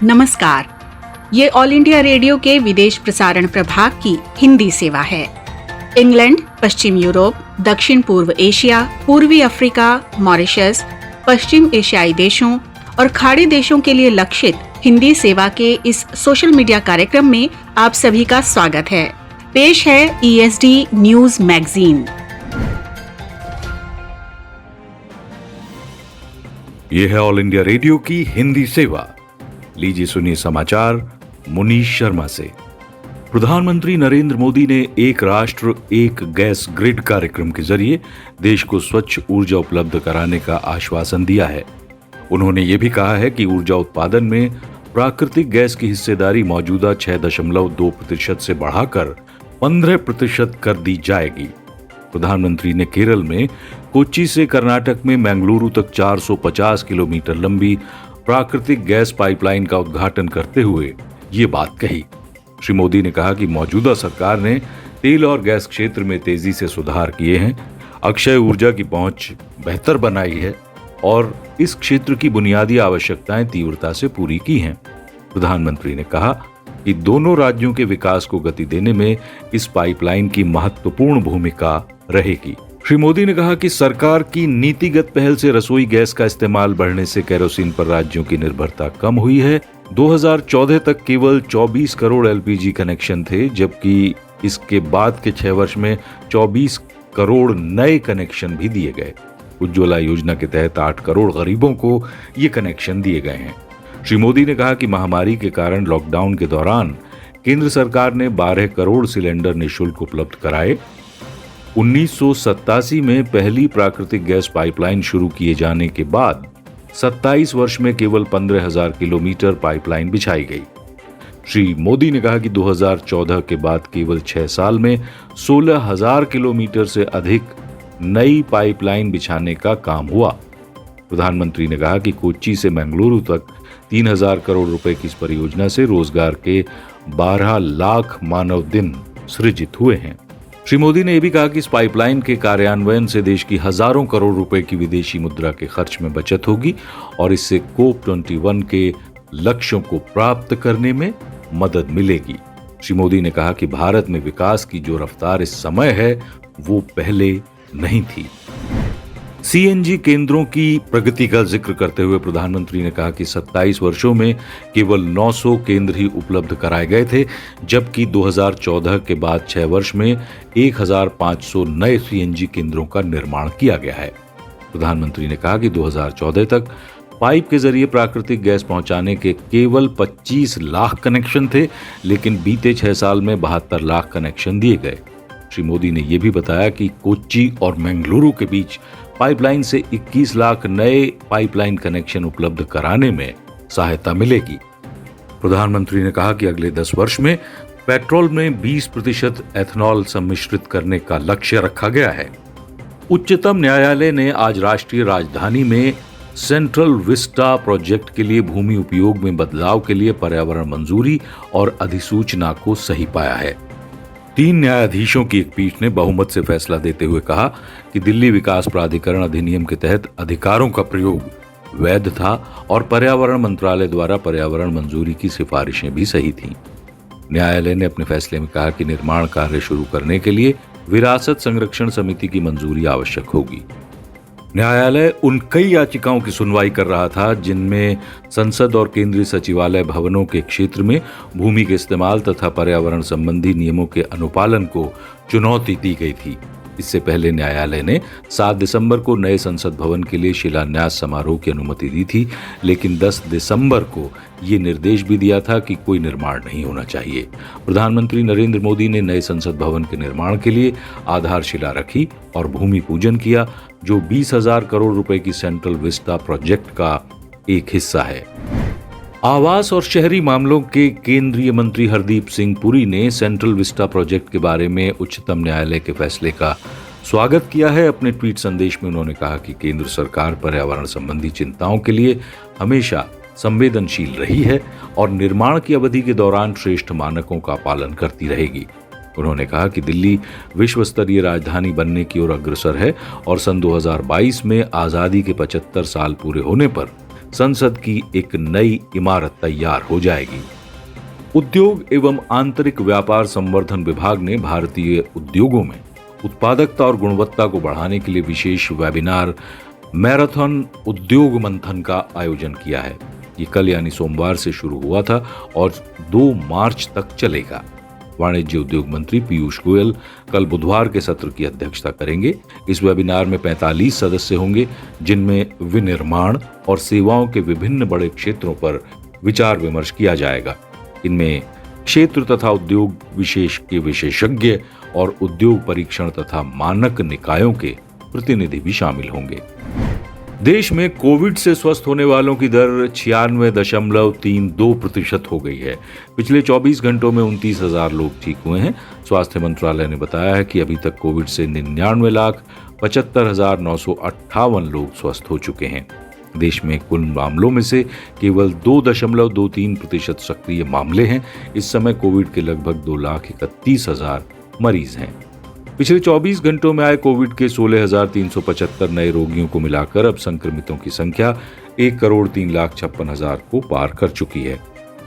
नमस्कार, ये all India radio के विदेश प्रसारण प्रभाग की हिंदी सेवा है। इंग्लैंड, पश्चिम यूरोप, दक्षिण पूर्व एशिया, पूर्वी अफ्रीका, मॉरिशस, पश्चिम एशियाई देशों और खाड़ी देशों के लिए लक्षित हिंदी सेवा के इस सोशल मीडिया कार्यक्रम में आप सभी का स्वागत है। पेश है ESD न्यूज मैगजीन। ये है ऑल इंडिया रेडियो की हिंदी सेवा। लीजिए सुनिए समाचार मुनीश शर्मा से। प्रधानमंत्री नरेंद्र मोदी ने एक राष्ट्र एक गैस ग्रिड कार्यक्रम के जरिए देश को स्वच्छ ऊर्जा उपलब्ध कराने का आश्वासन दिया है। उन्होंने ये भी कहा है कि ऊर्जा उत्पादन में प्राकृतिक गैस की हिस्सेदारी मौजूदा 6.2% से बढ़ाकर 15% कर दी जाएगी। प्रधानमंत्री ने केरल में कोच्चि से कर्नाटक में मंगलुरु तक 450 किलोमीटर लंबी प्राकृतिक गैस पाइपलाइन का उद्घाटन करते हुए ये बात कही। श्री मोदी ने कहा कि मौजूदा सरकार ने तेल और गैस क्षेत्र में तेजी से सुधार किए हैं, अक्षय ऊर्जा की पहुंच बेहतर बनाई है और इस क्षेत्र की बुनियादी आवश्यकताएं तीव्रता से पूरी की हैं। प्रधानमंत्री ने कहा कि दोनों राज्यों के विकास को गति देने में इस पाइपलाइन की महत्वपूर्ण भूमिका रहेगी। श्री मोदी ने कहा कि सरकार की नीतिगत पहल से रसोई गैस का इस्तेमाल बढ़ने से केरोसिन पर राज्यों की निर्भरता कम हुई है। 2014 तक केवल 24 करोड़ LPG कनेक्शन थे, जबकि इसके बाद के 6 वर्ष में 24 करोड़ नए कनेक्शन भी दिए गए। उज्ज्वला योजना के तहत 8 करोड़ गरीबों को ये कनेक्शन दिए गए हैं। श्री मोदी ने कहा कि महामारी के कारण लॉकडाउन के दौरान केंद्र सरकार ने 12 करोड़ सिलेंडर निःशुल्क उपलब्ध कराए। 1987 में पहली प्राकृतिक गैस पाइपलाइन शुरू किए जाने के बाद 27 वर्ष में केवल 15,000 किलोमीटर पाइपलाइन बिछाई गई। श्री मोदी ने कहा कि 2014 के बाद केवल 6 साल में 16,000 किलोमीटर से अधिक नई पाइपलाइन बिछाने का काम हुआ। प्रधानमंत्री ने कहा कि कोच्चि से मंगलुरु तक 3,000 करोड़ रुपए की इस परियोजना से रोजगार के 12 लाख मानव दिन सृजित हुए हैं। श्री मोदी ने यह भी कहा कि इस पाइपलाइन के कार्यान्वयन से देश की हजारों करोड़ रुपए की विदेशी मुद्रा के खर्च में बचत होगी और इससे COP21 के लक्ष्यों को प्राप्त करने में मदद मिलेगी। श्री मोदी ने कहा कि भारत में विकास की जो रफ्तार इस समय है वो पहले नहीं थी। CNG केंद्रों की प्रगति का जिक्र करते हुए प्रधानमंत्री ने कहा कि 27 वर्षों में केवल 900 केंद्र ही उपलब्ध कराए गए थे, जबकि 2014 के बाद 6 वर्ष में 1,500 नए CNG केंद्रों का निर्माण किया गया है। प्रधानमंत्री ने कहा कि 2014 तक पाइप के जरिए प्राकृतिक गैस पहुंचाने के केवल 25 लाख कनेक्शन थे, लेकिन बीते 6 साल में 72 लाख कनेक्शन दिए गए। श्री मोदी ने यह भी बताया कि कोच्चि और मंगलुरु के बीच पाइपलाइन से 21 लाख नए पाइपलाइन कनेक्शन उपलब्ध कराने में सहायता मिलेगी। प्रधानमंत्री ने कहा कि अगले 10 वर्ष में पेट्रोल में 20% एथनॉल सम्मिश्रित करने का लक्ष्य रखा गया है। उच्चतम न्यायालय ने आज राष्ट्रीय राजधानी में सेंट्रल विस्टा प्रोजेक्ट के लिए भूमि उपयोग में बदलाव के लिए पर्यावरण मंजूरी और अधिसूचना को सही पाया है। 3 न्यायाधीशों की एक पीठ ने बहुमत से फैसला देते हुए कहा कि दिल्ली विकास प्राधिकरण अधिनियम के तहत अधिकारों का प्रयोग वैध था और पर्यावरण मंत्रालय द्वारा पर्यावरण मंजूरी की सिफारिशें भी सही थीं। न्यायालय ने अपने फैसले में कहा कि निर्माण कार्य शुरू करने के लिए विरासत संरक्षण समिति की मंजूरी आवश्यक होगी। न्यायालय उन कई याचिकाओं की सुनवाई कर रहा था जिनमें संसद और केंद्रीय सचिवालय भवनों के क्षेत्र में भूमि के इस्तेमाल तथा पर्यावरण संबंधी नियमों के अनुपालन को चुनौती दी गई थी। इससे पहले न्यायालय ने 7 दिसंबर को नए संसद भवन के लिए शिलान्यास समारोह की अनुमति दी थी, लेकिन 10 दिसंबर को ये निर्देश भी दिया था कि कोई निर्माण नहीं होना चाहिए। प्रधानमंत्री नरेंद्र मोदी ने नए संसद भवन के निर्माण के लिए आधारशिला रखी और भूमि पूजन किया, जो 20,000 करोड़ रुपए की सेंट्रल विस्टा प्रोजेक्ट का एक हिस्सा है। आवास और शहरी मामलों के केंद्रीय मंत्री हरदीप सिंह पुरी ने सेंट्रल विस्टा प्रोजेक्ट के बारे में उच्चतम न्यायालय के फैसले का स्वागत किया है। अपने ट्वीट संदेश में उन्होंने कहा कि केंद्र सरकार पर्यावरण संबंधी चिंताओं के लिए हमेशा संवेदनशील रही है और निर्माण की अवधि के दौरान श्रेष्ठ मानकों का पालन करती रहेगी। उन्होंने कहा कि दिल्ली विश्व स्तरीय राजधानी बनने की ओर अग्रसर है और सन 2022 में आजादी के 75 साल पूरे होने पर संसद की एक नई इमारत तैयार हो जाएगी। उद्योग एवं आंतरिक व्यापार संवर्धन विभाग ने भारतीय उद्योगों में उत्पादकता और गुणवत्ता को बढ़ाने के लिए विशेष वेबिनार मैराथन उद्योग मंथन का आयोजन किया है। ये कल यानी सोमवार से शुरू हुआ था और 2 मार्च तक चलेगा। वाणिज्य उद्योग मंत्री पीयूष गोयल कल बुधवार के सत्र की अध्यक्षता करेंगे। इस वेबिनार में 45 सदस्य होंगे, जिनमें विनिर्माण और सेवाओं के विभिन्न बड़े क्षेत्रों पर विचार विमर्श किया जाएगा। इनमें क्षेत्र तथा उद्योग विशेष के विशेषज्ञ और उद्योग परीक्षण तथा मानक निकायों के प्रतिनिधि भी शामिल होंगे। देश में कोविड से स्वस्थ होने वालों की दर 96.32% हो गई है। पिछले 24 घंटों में 29,000 लोग ठीक हुए हैं। स्वास्थ्य मंत्रालय ने बताया है कि अभी तक कोविड से 99,75,958 लोग स्वस्थ हो चुके हैं। देश में कुल मामलों में से केवल 2.23% सक्रिय मामले हैं। इस समय कोविड के लगभग 2,31,000 मरीज हैं। पिछले 24 घंटों में आए कोविड के 16,375 नए रोगियों को मिलाकर अब संक्रमितों की संख्या 1,03,56,000 को पार कर चुकी है।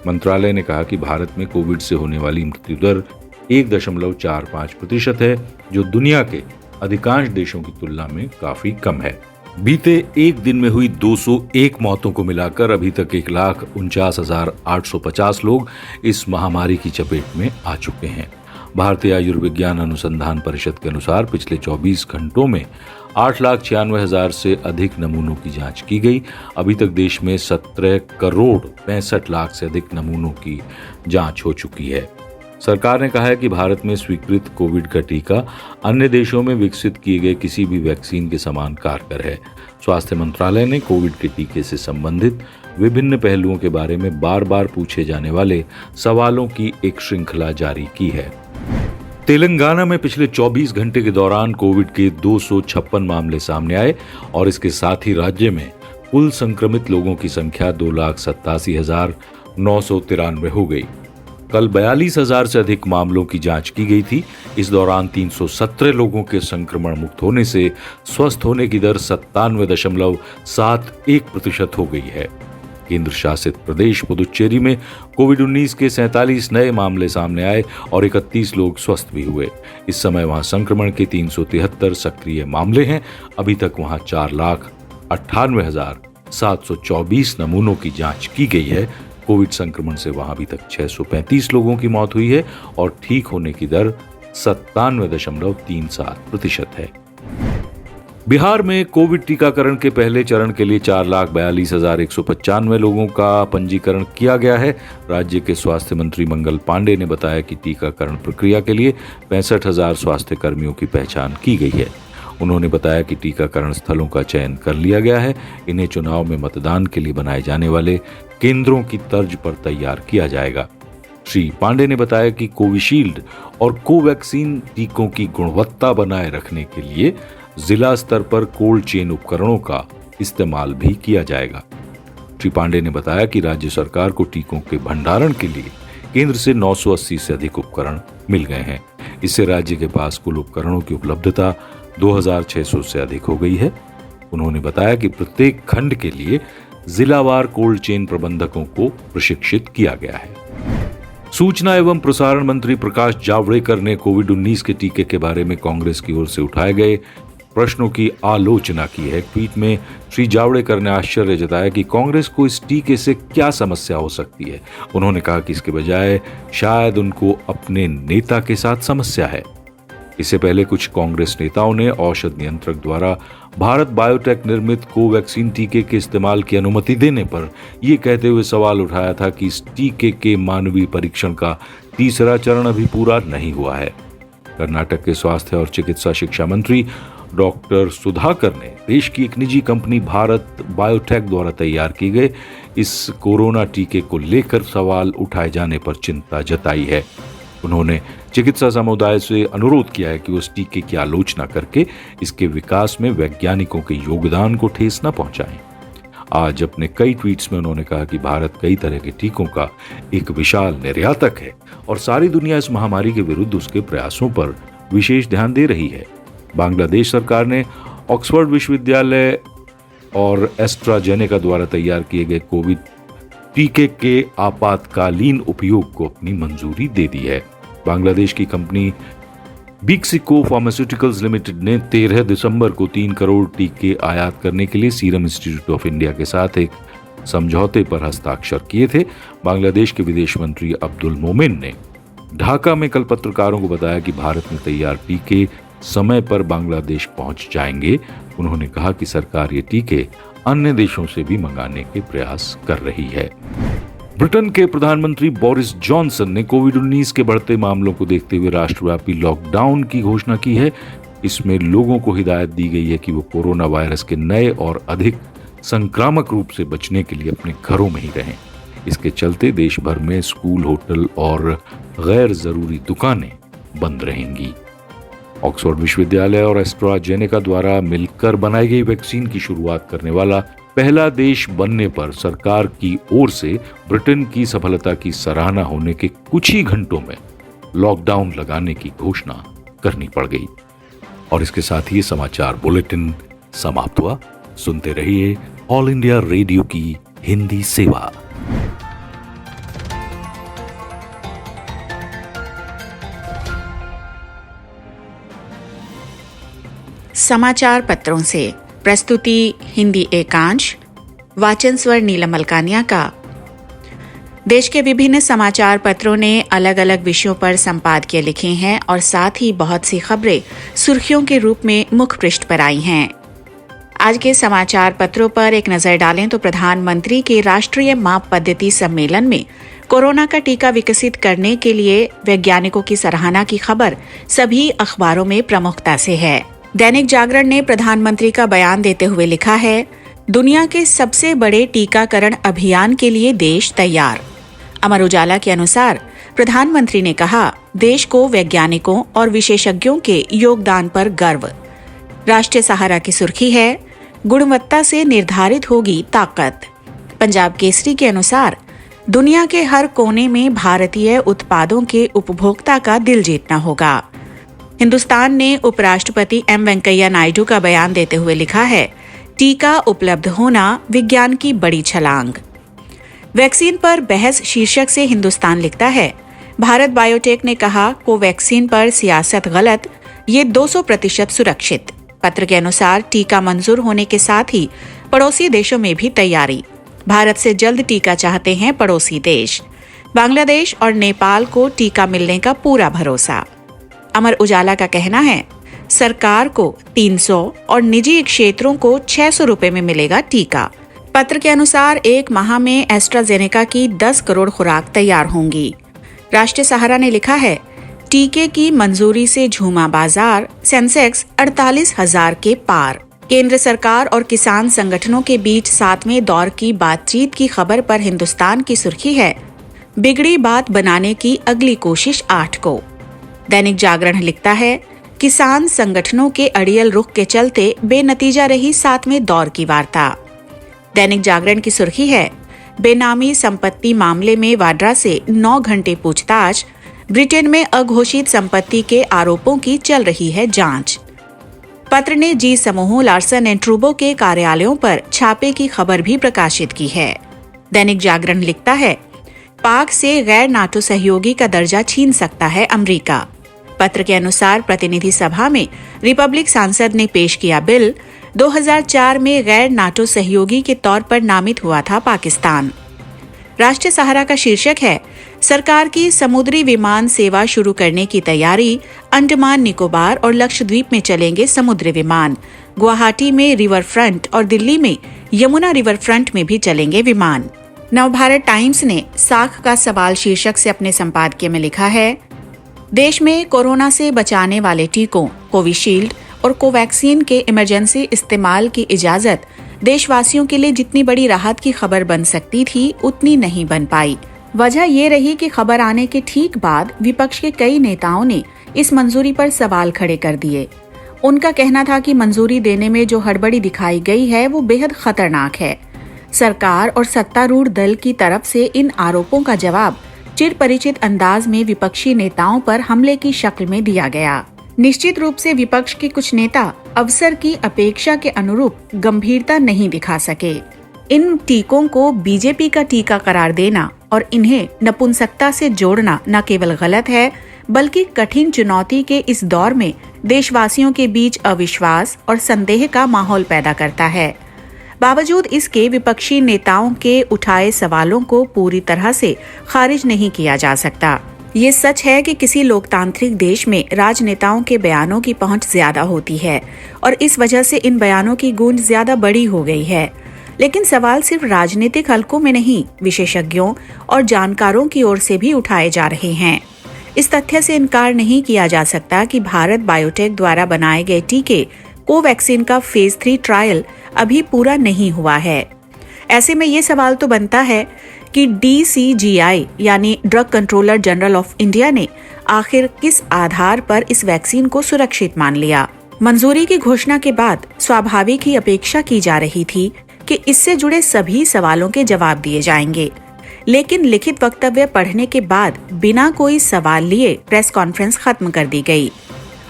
मंत्रालय ने कहा कि भारत में कोविड से होने वाली मृत्यु दर 1.45% है, जो दुनिया के अधिकांश देशों की तुलना में काफी कम है। बीते एक दिन में हुई 201 मौतों को मिलाकर अभी तक 1,49,850 लोग इस महामारी की चपेट में आ चुके हैं। भारतीय आयुर्विज्ञान अनुसंधान परिषद के अनुसार पिछले 24 घंटों में 8,96,000 से अधिक नमूनों की जांच की गई। अभी तक देश में 17,65,00,000 से अधिक नमूनों की जांच हो चुकी है। सरकार ने कहा है कि भारत में स्वीकृत कोविड का टीका अन्य देशों में विकसित किए गए किसी भी वैक्सीन के समान कारगर है। स्वास्थ्य मंत्रालय ने कोविड के टीके से संबंधित विभिन्न पहलुओं के बारे में बार बार पूछे जाने वाले सवालों की एक श्रृंखला जारी की है। तेलंगाना में पिछले 24 घंटे के दौरान कोविड के 256 मामले सामने आए और इसके साथ ही राज्य में कुल संक्रमित लोगों की संख्या 2,87,993 हो गई। कल 42,000 से अधिक मामलों की जांच की गई थी। इस दौरान 317 लोगों के संक्रमण मुक्त होने से स्वस्थ होने की दर 97.71% हो गई है। केंद्र शासित प्रदेश पुदुचेरी में कोविड-19 के 47 नए मामले सामने आए और 31 लोग स्वस्थ भी हुए। इस समय वहां संक्रमण के 373 सक्रिय मामले हैं। अभी तक वहां 4,98,724 नमूनों की जांच की गई है। कोविड संक्रमण से वहां अभी तक 635 लोगों की मौत हुई है और ठीक होने की दर 97.37% है। बिहार में कोविड टीकाकरण के पहले चरण के लिए 4,42,195 लोगों का पंजीकरण किया गया है। राज्य के स्वास्थ्य मंत्री मंगल पांडे ने बताया कि टीकाकरण प्रक्रिया के लिए 65,000 स्वास्थ्य कर्मियों की पहचान की गई है। उन्होंने बताया कि टीकाकरण स्थलों का चयन कर लिया गया है। इन्हें चुनाव में मतदान के लिए बनाए जाने वाले केंद्रों की तर्ज पर तैयार किया जाएगा। श्री पांडे ने बताया कि कोविशील्ड और कोवैक्सीन टीकों की गुणवत्ता बनाए रखने के लिए जिला स्तर पर कोल्ड चेन उपकरणों का इस्तेमाल भी किया जाएगा। श्री पांडे ने बताया कि राज्य सरकार को टीकों के भंडारण के लिए केंद्र से 980 से अधिक उपकरण मिल गए हैं। इससे राज्य के पास कुल उपकरणों की उपलब्धता 2,600 से अधिक हो गई है। उन्होंने बताया कि प्रत्येक खंड के लिए जिलावार कोल्ड चेन प्रबंधकों को प्रशिक्षित किया गया है। सूचना एवं प्रसारण मंत्री प्रकाश जावड़ेकर ने कोविड-19 के टीके के बारे में कांग्रेस की ओर से उठाए गए प्रश्नों की आलोचना की है। ट्वीट में श्री जावड़ेकर ने आश्चर्य जताया कि कांग्रेस को इस टीके से क्या समस्या हो सकती है। उन्होंने कहा कि इसके बजाय शायद उनको अपने नेता के साथ समस्या है। इससे पहले कुछ कांग्रेस नेताओं ने औषध नियंत्रक द्वारा भारत बायोटेक निर्मित कोवैक्सीन टीके के इस्तेमाल की अनुमति देने पर यह कहते हुए सवाल उठाया था कि इस टीके के मानवीय परीक्षण का तीसरा चरण अभी पूरा नहीं हुआ है। कर्नाटक के स्वास्थ्य और चिकित्सा शिक्षा मंत्री डॉक्टर सुधाकर ने देश की एक निजी कंपनी भारत बायोटेक द्वारा तैयार की गए इस कोरोना टीके को लेकर सवाल उठाए जाने पर चिंता जताई है। उन्होंने चिकित्सा समुदाय से अनुरोध किया है कि उस टीके की आलोचना करके इसके विकास में वैज्ञानिकों के योगदान को ठेस न पहुंचाएं। आज अपने कई ट्वीट्स में उन्होंने कहा कि भारत कई तरह के टीकों का एक विशाल निर्यातक है और सारी दुनिया इस महामारी के विरुद्ध उसके प्रयासों पर विशेष ध्यान दे रही है। बांग्लादेश सरकार ने ऑक्सफोर्ड विश्वविद्यालय और एस्ट्राजेनेका द्वारा तैयार किए गए कोविड टीके के आपातकालीन उपयोग को अपनी मंजूरी दे दी है। बांग्लादेश की कंपनी बिक्सिको फार्मास्यूटिकल्स लिमिटेड ने 13 दिसंबर को 3 करोड़ टीके आयात करने के लिए सीरम इंस्टीट्यूट ऑफ इंडिया के साथ एक समझौते पर हस्ताक्षर किए थे। बांग्लादेश के विदेश मंत्री अब्दुल मोमेन ने ढाका में कल पत्रकारों को बताया कि भारत में तैयार टीके समय पर बांग्लादेश पहुंच जाएंगे। उन्होंने कहा कि सरकार ये टीके अन्य देशों से भी मंगाने के प्रयास कर रही है। ब्रिटेन के प्रधानमंत्री बोरिस जॉनसन ने कोविड-19 के बढ़ते मामलों को देखते हुए राष्ट्रव्यापी लॉकडाउन की घोषणा की है। इसमें लोगों को हिदायत दी गई है कि वो कोरोना वायरस के नए और अधिक संक्रामक रूप से बचने के लिए अपने घरों में ही रहें। इसके चलते देश भर में स्कूल, होटल और गैर जरूरी दुकानें बंद रहेंगी। ऑक्सफोर्ड विश्वविद्यालय और एस्ट्राजेनेका द्वारा मिलकर बनाई गई वैक्सीन की शुरुआत करने वाला पहला देश बनने पर सरकार की ओर से ब्रिटेन की सफलता की सराहना होने के कुछ ही घंटों में लॉकडाउन लगाने की घोषणा करनी पड़ गई। और इसके साथ ही समाचार बुलेटिन समाप्त हुआ। सुनते रहिए ऑल इंडिया रेडियो की हिंदी सेवा। समाचार पत्रों से प्रस्तुति हिंदी एकांश, वाचन स्वर नीलम मलकानिया का। देश के विभिन्न समाचार पत्रों ने अलग अलग विषयों पर संपादकीय लिखे हैं और साथ ही बहुत सी खबरें सुर्खियों के रूप में मुख्य पृष्ठ पर आई हैं। आज के समाचार पत्रों पर एक नजर डालें तो प्रधानमंत्री के राष्ट्रीय माप पद्धति सम्मेलन में कोरोना का टीका विकसित करने के लिए वैज्ञानिकों की सराहना की खबर सभी अखबारों में प्रमुखता से है। दैनिक जागरण ने प्रधानमंत्री का बयान देते हुए लिखा है, दुनिया के सबसे बड़े टीकाकरण अभियान के लिए देश तैयार। अमर उजाला के अनुसार प्रधानमंत्री ने कहा, देश को वैज्ञानिकों और विशेषज्ञों के योगदान पर गर्व। राष्ट्रीय सहारा की सुर्खी है, गुणवत्ता से निर्धारित होगी ताकत। पंजाब केसरी के अनुसार दुनिया के हर कोने में भारतीय उत्पादों के उपभोक्ता का दिल जीतना होगा। हिंदुस्तान ने उपराष्ट्रपति एम वेंकैया नायडू का बयान देते हुए लिखा है, टीका उपलब्ध होना विज्ञान की बड़ी छलांग। वैक्सीन पर बहस शीर्षक से हिंदुस्तान लिखता है, भारत बायोटेक ने कहा, कोवैक्सीन पर सियासत गलत, ये 200% सुरक्षित। पत्र के अनुसार टीका मंजूर होने के साथ ही पड़ोसी देशों में भी तैयारी। भारत से जल्द टीका चाहते हैं पड़ोसी देश। बांग्लादेश और नेपाल को टीका मिलने का पूरा भरोसा। अमर उजाला का कहना है, सरकार को 300 और निजी क्षेत्रों को 600 रुपए में मिलेगा टीका। पत्र के अनुसार 1 माह में एस्ट्राजेनेका की 10 करोड़ खुराक तैयार होंगी। राष्ट्रीय सहारा ने लिखा है, टीके की मंजूरी से झूमा बाजार, सेंसेक्स 48,000 के पार। केंद्र सरकार और किसान संगठनों के बीच 7वें दौर की बातचीत की खबर पर हिंदुस्तान की सुर्खी है, बिगड़ी बात बनाने की अगली कोशिश 8 को। दैनिक जागरण लिखता है, किसान संगठनों के अड़ियल रुख के चलते बेनतीजा रही 7वें दौर की वार्ता। दैनिक जागरण की सुर्खी है, बेनामी संपत्ति मामले में वाड्रा से 9 घंटे पूछताछ, ब्रिटेन में अघोषित संपत्ति के आरोपों की चल रही है जांच। पत्र ने जी समूह, लार्सन एंड ट्रूबो के कार्यालयों पर छापे की खबर भी प्रकाशित की है। दैनिक जागरण लिखता है, पाक से गैर नाटो सहयोगी का दर्जा छीन सकता है अमेरिका। पत्र के अनुसार प्रतिनिधि सभा में रिपब्लिक सांसद ने पेश किया बिल, 2004 में गैर नाटो सहयोगी के तौर पर नामित हुआ था पाकिस्तान। राष्ट्रीय सहारा का शीर्षक है, सरकार की समुद्री विमान सेवा शुरू करने की तैयारी, अंडमान निकोबार और लक्षद्वीप में चलेंगे समुद्री विमान। गुवाहाटी में रिवर फ्रंट और दिल्ली में यमुना रिवर फ्रंट में भी चलेंगे विमान। नवभारत टाइम्स ने साख का सवाल शीर्षक से अपने संपादकीय में लिखा है, देश में कोरोना से बचाने वाले टीकों कोविशील्ड और कोवैक्सीन के इमरजेंसी इस्तेमाल की इजाजत देशवासियों के लिए जितनी बड़ी राहत की खबर बन सकती थी उतनी नहीं बन पाई। वजह ये रही कि खबर आने के ठीक बाद विपक्ष के कई नेताओं ने इस मंजूरी पर सवाल खड़े कर दिए। उनका कहना था कि मंजूरी देने में जो हड़बड़ी दिखाई गई है वो बेहद खतरनाक है। सरकार और सत्तारूढ़ दल की तरफ से इन आरोपों का जवाब चिर परिचित अंदाज में विपक्षी नेताओं पर हमले की शक्ल में दिया गया। निश्चित रूप से विपक्ष के कुछ नेता अवसर की अपेक्षा के अनुरूप गंभीरता नहीं दिखा सके। इन टीकों को बीजेपी का टीका करार देना और इन्हें नपुंसकता से जोड़ना न केवल गलत है, बल्कि कठिन चुनौती के इस दौर में देशवासियों के बीच अविश्वास और संदेह का माहौल पैदा करता है। बावजूद इसके विपक्षी नेताओं के उठाए सवालों को पूरी तरह से खारिज नहीं किया जा सकता। ये सच है कि किसी लोकतांत्रिक देश में राजनेताओं के बयानों की पहुंच ज्यादा होती है और इस वजह से इन बयानों की गूंज ज्यादा बड़ी हो गई है। लेकिन सवाल सिर्फ राजनीतिक हलकों में नहीं, विशेषज्ञों और जानकारों की ओर से भी उठाए जा रहे हैं। इस तथ्य से इनकार नहीं किया जा सकता कि भारत बायोटेक द्वारा बनाए गए टीके कोवैक्सीन का फेज 3 ट्रायल अभी पूरा नहीं हुआ है। ऐसे में ये सवाल तो बनता है कि DCGI यानी drug controller general of India ने आखिर किस आधार पर इस वैक्सीन को सुरक्षित मान लिया। मंजूरी की घोषणा के बाद स्वाभाविक ही अपेक्षा की जा रही थी कि इससे जुड़े सभी सवालों के जवाब दिए जाएंगे, लेकिन लिखित वक्तव्य पढ़ने के बाद बिना कोई सवाल लिए प्रेस कॉन्फ्रेंस खत्म कर दी गई।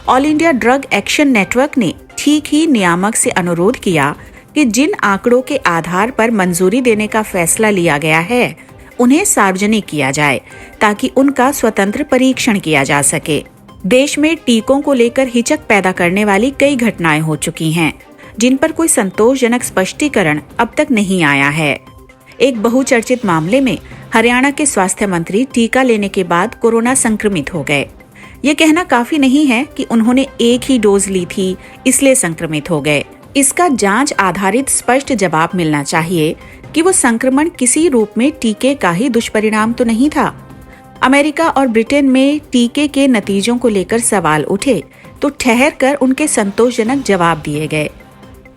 All India drug action network ने ठीक ही नियामक से अनुरोध किया कि जिन आंकड़ों के आधार पर मंजूरी देने का फैसला लिया गया है, उन्हें सार्वजनिक किया जाए ताकि उनका स्वतंत्र परीक्षण किया जा सके। देश में टीकों को लेकर हिचक पैदा करने वाली कई घटनाएं हो चुकी हैं, जिन पर कोई संतोषजनक स्पष्टीकरण अब तक नहीं आया है। एक बहुचर्चित मामले में हरियाणा के स्वास्थ्य मंत्री टीका लेने के बाद कोरोना संक्रमित हो गए। ये कहना काफी नहीं है कि उन्होंने एक ही डोज ली थी इसलिए संक्रमित हो गए। इसका जांच आधारित स्पष्ट जवाब मिलना चाहिए कि वो संक्रमण किसी रूप में टीके का ही दुष्परिणाम तो नहीं था। अमेरिका और ब्रिटेन में टीके के नतीजों को लेकर सवाल उठे तो ठहर कर उनके संतोषजनक जवाब दिए गए।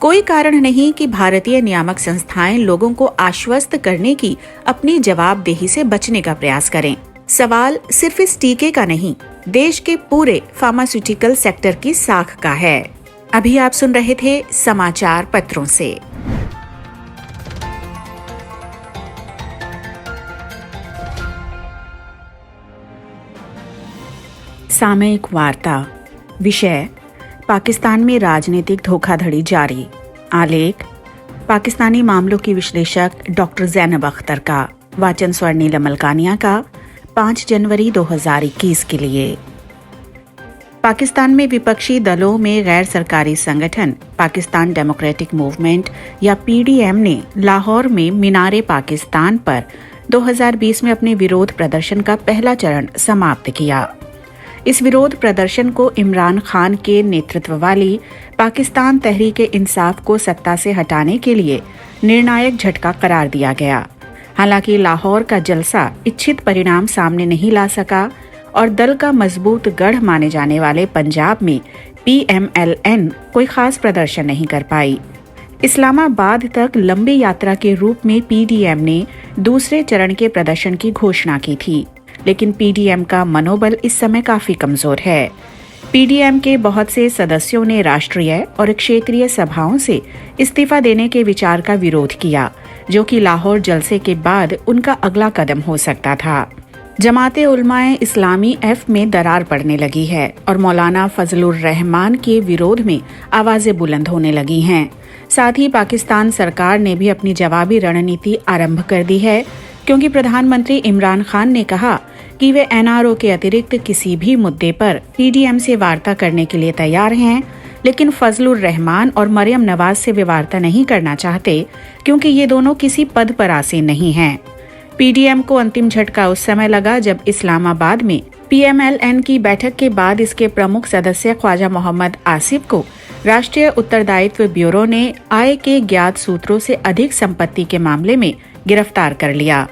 कोई कारण नहीं कि भारतीय नियामक संस्थाएं लोगों को आश्वस्त करने की अपनी जवाबदेही से बचने का प्रयास करें। सवाल सिर्फ इस टीके का नहीं, देश के पूरे फार्मास्यूटिकल सेक्टर की साख का है। अभी आप सुन रहे थे समाचार पत्रों से। सामयिक वार्ता। विषय: पाकिस्तान में राजनीतिक धोखाधड़ी जारी। आलेख: पाकिस्तानी मामलों की विश्लेषक डॉक्टर ज़ैनब अख्तर का। वाचन स्वर्णिला मलकानिया का। 5 जनवरी 2021 के लिए। पाकिस्तान में विपक्षी दलों में गैर सरकारी संगठन पाकिस्तान डेमोक्रेटिक मूवमेंट या PDM ने लाहौर में मीनारे पाकिस्तान पर 2020 में अपने विरोध प्रदर्शन का पहला चरण समाप्त किया। इस विरोध प्रदर्शन को इमरान खान के नेतृत्व वाली पाकिस्तान तहरीक-ए-इंसाफ को सत्ता से हटाने के लिए निर्णायक झटका करार दिया गया। हालांकि लाहौर का जलसा इच्छित परिणाम सामने नहीं ला सका और दल का मजबूत गढ़ माने जाने वाले पंजाब में PMLN कोई खास प्रदर्शन नहीं कर पाई। इस्लामाबाद तक लंबी यात्रा के रूप में PDM ने दूसरे चरण के प्रदर्शन की घोषणा की थी, लेकिन PDM का मनोबल इस समय काफी कमजोर है। PDM के बहुत से सदस्यों ने राष्ट्रीय और क्षेत्रीय सभाओं से इस्तीफा देने के विचार का विरोध किया, जो कि लाहौर जलसे के बाद उनका अगला कदम हो सकता था। जमाते उलमाए इस्लामी F में दरार पड़ने लगी है और मौलाना फजलुर रहमान के विरोध में आवाजें बुलंद होने लगी हैं। साथ ही पाकिस्तान सरकार ने भी अपनी जवाबी रणनीति आरंभ कर दी है, क्योंकि प्रधानमंत्री इमरान खान ने कहा कि वे NRO के अतिरिक्त किसी भी मुद्दे पर PDM से वार्ता करने के लिए तैयार हैं, लेकिन फजलुर रहमान और मरियम नवाज से वे वार्ता नहीं करना चाहते, क्योंकि ये दोनों किसी पद पर आसीन नहीं हैं। PDM को अंतिम झटका उस समय लगा जब इस्लामाबाद में PMLN की बैठक के बाद इसके प्रमुख सदस्य ख्वाजा मोहम्मद आसिफ को राष्ट्रीय उत्तरदायित्व ब्यूरो ने आय के ज्ञात सूत्रों से अधिक संपत्ति के मामले में गिरफ्तार कर लिया।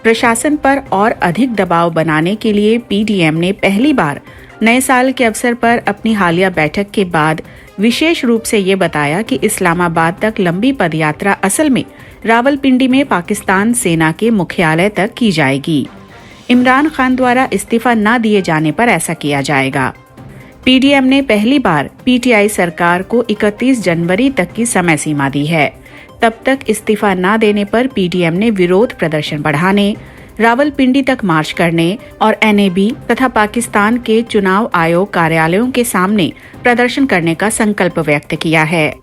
प्रशासन पर और अधिक दबाव बनाने के लिए PDM ने पहली बार नए साल के अवसर पर अपनी हालिया बैठक के बाद विशेष रूप से ये बताया कि इस्लामाबाद तक लंबी पदयात्रा असल में रावलपिंडी में पाकिस्तान सेना के मुख्यालय तक की जाएगी। इमरान खान द्वारा इस्तीफा न दिए जाने पर ऐसा किया जाएगा। PDM ने पहली बार PTI सरकार को 31 जनवरी तक की समय सीमा दी है। तब तक इस्तीफा न देने पर PDM ने विरोध प्रदर्शन बढ़ाने, रावलपिंडी तक मार्च करने और एनएबी तथा पाकिस्तान के चुनाव आयोग कार्यालयों के सामने प्रदर्शन करने का संकल्प व्यक्त किया है।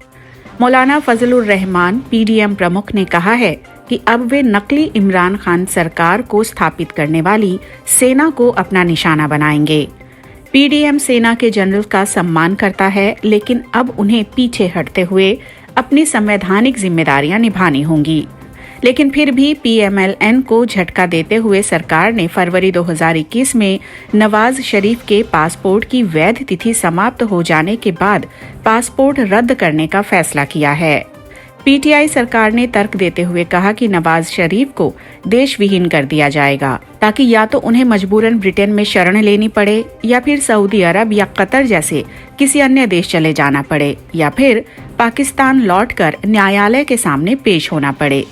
मौलाना फजलुर रहमान पीडीएम प्रमुख ने कहा है कि अब वे नकली इमरान खान सरकार को स्थापित करने वाली सेना को अपना निशाना बनाएंगे। पीडीएम सेना के जनरल का सम्मान करता है, लेकिन अब उन्हें पीछे हटते हुए अपनी संवैधानिक जिम्मेदारियां निभानी होंगी। लेकिन फिर भी पीएमएलएन को झटका देते हुए सरकार ने फरवरी 2021 में नवाज शरीफ के पासपोर्ट की वैध तिथि समाप्त हो जाने के बाद पासपोर्ट रद्द करने का फैसला किया है। पीटीआई सरकार ने तर्क देते हुए कहा कि नवाज शरीफ को देश विहीन कर दिया जाएगा, ताकि या तो उन्हें मजबूरन ब्रिटेन में शरण लेनी पड़े या फिर सऊदी अरब या कतर जैसे किसी अन्य देश चले जाना पड़े या फिर पाकिस्तान लौटकर न्यायालय के सामने पेश होना पड़े।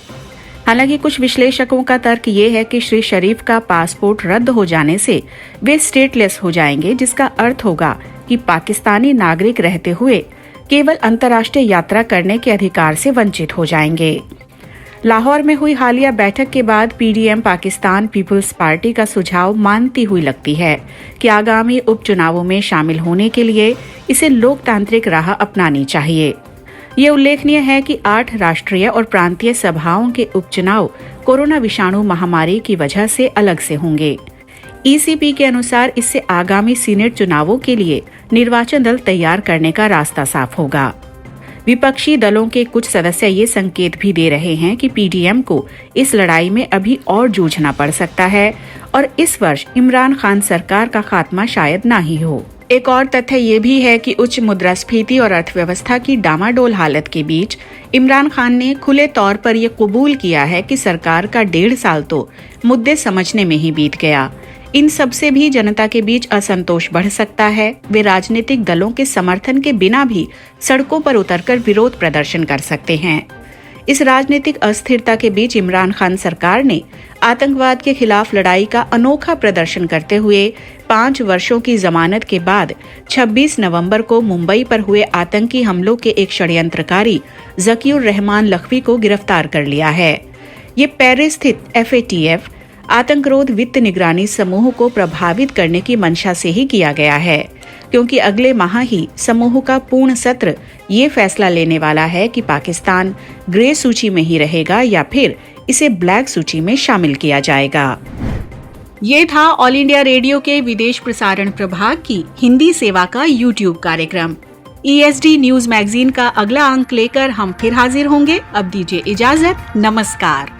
हालांकि कुछ विश्लेषकों का तर्क ये है कि श्री शरीफ का पासपोर्ट रद्द हो जाने से वे स्टेटलेस हो जाएंगे, जिसका अर्थ होगा कि पाकिस्तानी नागरिक रहते हुए केवल अंतर्राष्ट्रीय यात्रा करने के अधिकार से वंचित हो जाएंगे। लाहौर में हुई हालिया बैठक के बाद पीडीएम पाकिस्तान पीपुल्स पार्टी का सुझाव मानती हुई लगती है कि आगामी उपचुनावों में शामिल होने के लिए इसे लोकतांत्रिक राह अपनानी चाहिए। ये उल्लेखनीय है कि 8 राष्ट्रीय और प्रांतीय सभाओं के उपचुनाव कोरोना विषाणु महामारी की वजह से अलग से होंगे। ईसीपी के अनुसार इससे आगामी सीनेट चुनावों के लिए निर्वाचन दल तैयार करने का रास्ता साफ होगा। विपक्षी दलों के कुछ सदस्य ये संकेत भी दे रहे हैं कि पीडीएम को इस लड़ाई में अभी और जूझना पड़ सकता है और इस वर्ष इमरान खान सरकार का खात्मा शायद ना ही हो। एक और तथ्य ये भी है कि उच्च मुद्रास्फीति और अर्थव्यवस्था की डामाडोल हालत के बीच इमरान खान ने खुले तौर पर ये कबूल किया है कि सरकार का 1.5 साल तो मुद्दे समझने में ही बीत गया। इन सब से भी जनता के बीच असंतोष बढ़ सकता है। वे राजनीतिक दलों के समर्थन के बिना भी सड़कों पर उतरकर विरोध प्रदर्शन कर सकते हैं। इस राजनीतिक अस्थिरता के बीच इमरान खान सरकार ने आतंकवाद के खिलाफ लड़ाई का अनोखा प्रदर्शन करते हुए 5 वर्षों की जमानत के बाद 26 नवंबर को मुंबई पर हुए आतंकी हमलों के एक षड्यंत्रकारी ज़कीउर रहमान लखवी को गिरफ्तार कर लिया है। ये पेरिस स्थित FATF आतंकरोध वित्त निगरानी समूह को प्रभावित करने की मंशा से ही किया गया है, क्योंकि अगले माह ही समूह का पूर्ण सत्र ये फैसला लेने वाला है कि पाकिस्तान ग्रे सूची में ही रहेगा या फिर इसे ब्लैक सूची में शामिल किया जाएगा। ये था ऑल इंडिया रेडियो के विदेश प्रसारण प्रभाग की हिंदी सेवा का यूट्यूब कार्यक्रम। ESD न्यूज मैगजीन का अगला अंक लेकर हम फिर हाजिर होंगे। अब दीजिए इजाजत। नमस्कार।